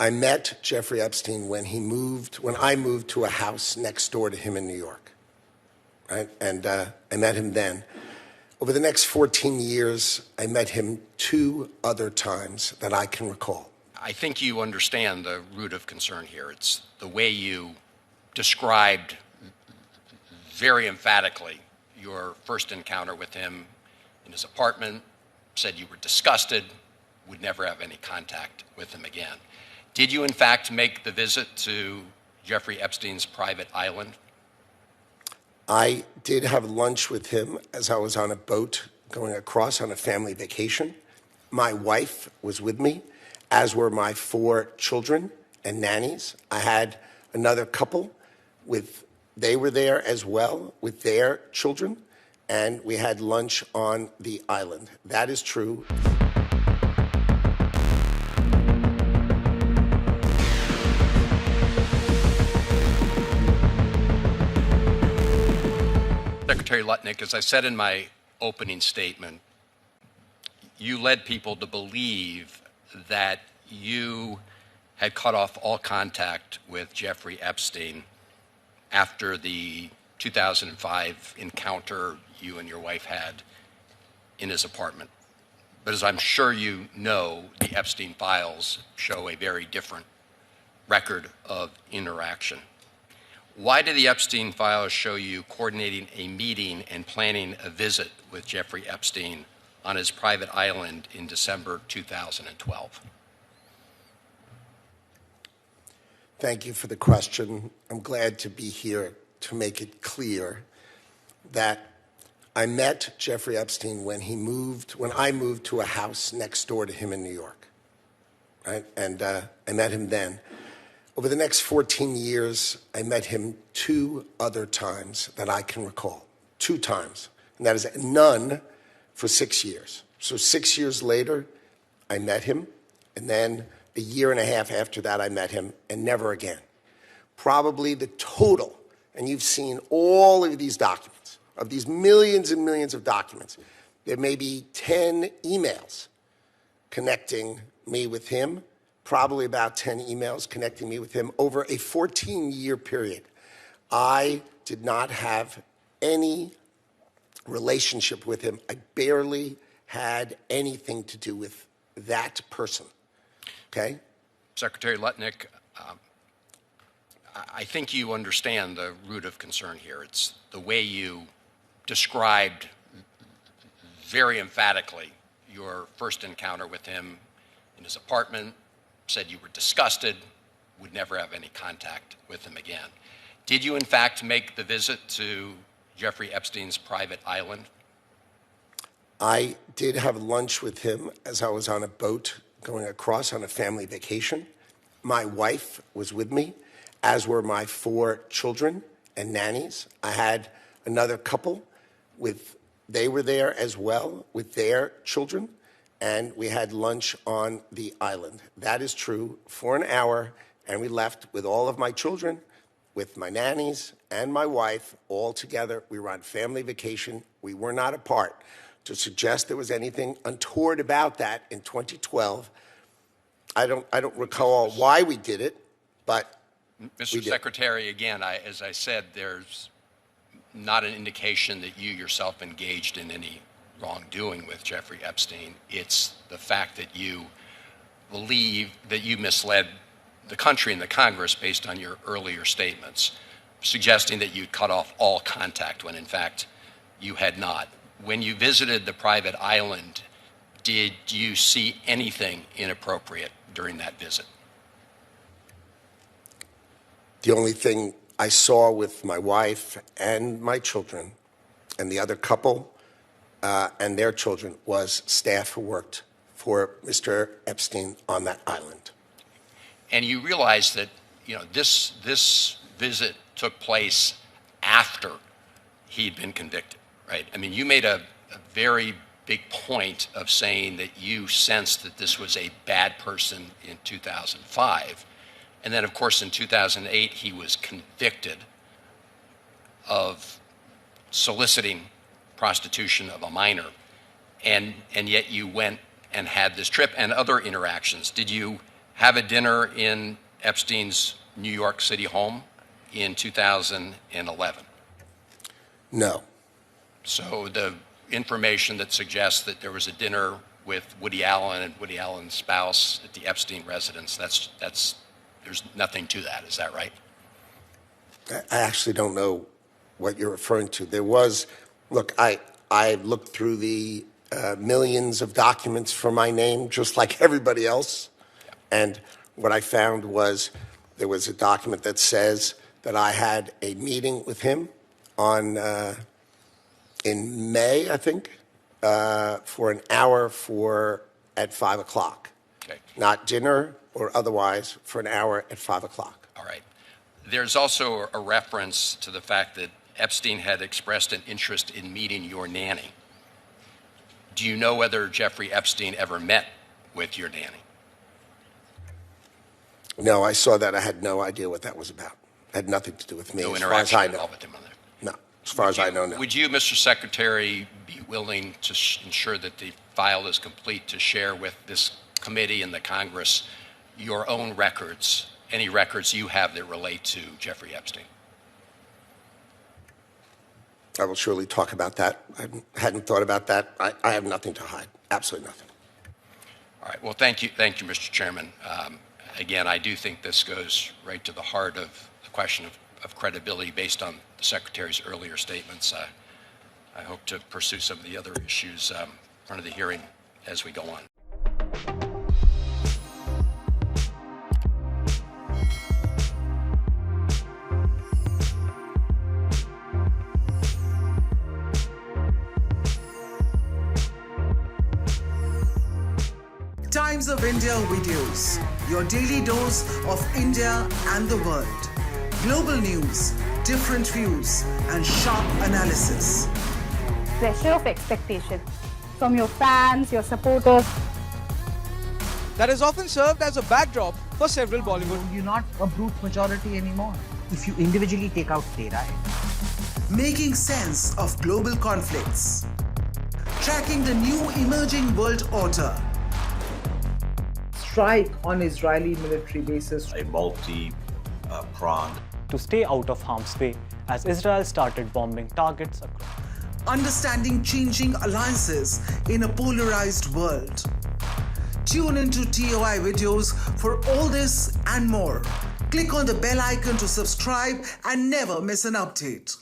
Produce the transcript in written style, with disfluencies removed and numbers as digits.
I met Jeffrey Epstein when I moved to a house next door to him in New York, right? And I met him then. Over the next 14 years, I met him 2 other times that I can recall. I think you understand the root of concern here. It's the way you described very emphatically your first encounter with him in his apartment, said you were disgusted, would never have any contact with him again. Did you, in fact, make the visit to Jeffrey Epstein's private island? I did have lunch with him as I was on a boat going across on a family vacation. My wife was with me, as were my 4 children and nannies. I had another couple they were there as well with their children, and we had lunch on the island. That is true. Secretary Lutnick, as I said in my opening statement, you led people to believe that you had cut off all contact with Jeffrey Epstein after the 2005 encounter you and your wife had in his apartment. But as I'm sure you know, the Epstein files show a very different record of interaction. Why did the Epstein files show you coordinating a meeting and planning a visit with Jeffrey Epstein on his private island in December 2012? Thank you for the question. I'm glad to be here to make it clear that I met Jeffrey Epstein when I moved to a house next door to him in New York, right? And I met him then. Over the next 14 years, I met him 2 other times that I can recall, 2 times. And that is none for 6 years. So 6 years later, I met him, and then a year and a half after that, I met him, and never again. Probably the total, and you've seen all of these documents, of these millions and millions of documents, there may be 10 emails connecting me with him, probably about 10 emails connecting me with him over a 14-year period. I did not have any relationship with him. I barely had anything to do with that person. Okay? Secretary Lutnick, I think you understand the root of concern here. It's the way you described very emphatically your first encounter with him in his apartment, said you were disgusted, would never have any contact with him again. Did you, in fact, make the visit to Jeffrey Epstein's private island? I did have lunch with him as I was on a boat going across on a family vacation. My wife was with me, as were my 4 children and nannies. I had another couple they were there as well with their children, and we had lunch on the island. That is true, for an hour, and we left with all of my children, with my nannies and my wife, all together. We were on family vacation. We were not apart. To suggest there was anything untoward about that in 2012, I don't recall why we did it, but Mr. Secretary, again, as I said, there's not an indication that you yourself engaged in any wrongdoing with Jeffrey Epstein. It's the fact that you believe that you misled the country and the Congress based on your earlier statements, suggesting that you cut off all contact when, in fact, you had not. When you visited the private island, did you see anything inappropriate during that visit? the only thing I saw with my wife and my children and the other couple and their children was staff who worked for Mr. Epstein on that island. And you realize that, you know, this visit took place after he'd been convicted, right? I mean, you made a very big point of saying that you sensed that this was a bad person in 2005. And then, of course, in 2008, he was convicted of soliciting prostitution of a minor. And yet you went and had this trip and other interactions. Did you have a dinner in Epstein's New York City home in 2011? No. So the information that suggests that there was a dinner with Woody Allen and Woody Allen's spouse at the Epstein residence, there's nothing to that, is that right? I actually don't know what you're referring to. There was, look, I looked through the millions of documents for my name, just like everybody else. And what I found was there was a document that says that I had a meeting with him in May, I think, for an hour at 5 o'clock. Okay. Not dinner or otherwise, for an hour at 5 o'clock. All right. There's also a reference to the fact that Epstein had expressed an interest in meeting your nanny. Do you know whether Jeffrey Epstein ever met with your nanny? No, I saw that. I had no idea what that was about. It had nothing to do with me, No as far as I interaction at know. all with him on there? No, as far as I know, no. Would you, Mr. Secretary, be willing to ensure that the file is complete to share with this committee and the Congress your own records, any records you have that relate to Jeffrey Epstein? I will surely talk about that. I hadn't thought about that. I have nothing to hide, absolutely nothing. All right. Well, thank you, Mr. Chairman. Again, I do think this goes right to the heart of the question of credibility based on the Secretary's earlier statements. I hope to pursue some of the other issues in front of the hearing as we go on. Times of India videos, your daily dose of India and the world. Global news, different views, and sharp analysis. Pressure of expectation from your fans, your supporters. That is often served as a backdrop for several Bollywood. You're not a brute majority anymore. If you individually take out Tera. Making sense of global conflicts. Tracking the new emerging world order. Strike on Israeli military bases. A multi-pronged. To stay out of harm's way as Israel started bombing targets across. Understanding changing alliances in a polarized world. Tune into TOI videos for all this and more. Click on the bell icon to subscribe and never miss an update.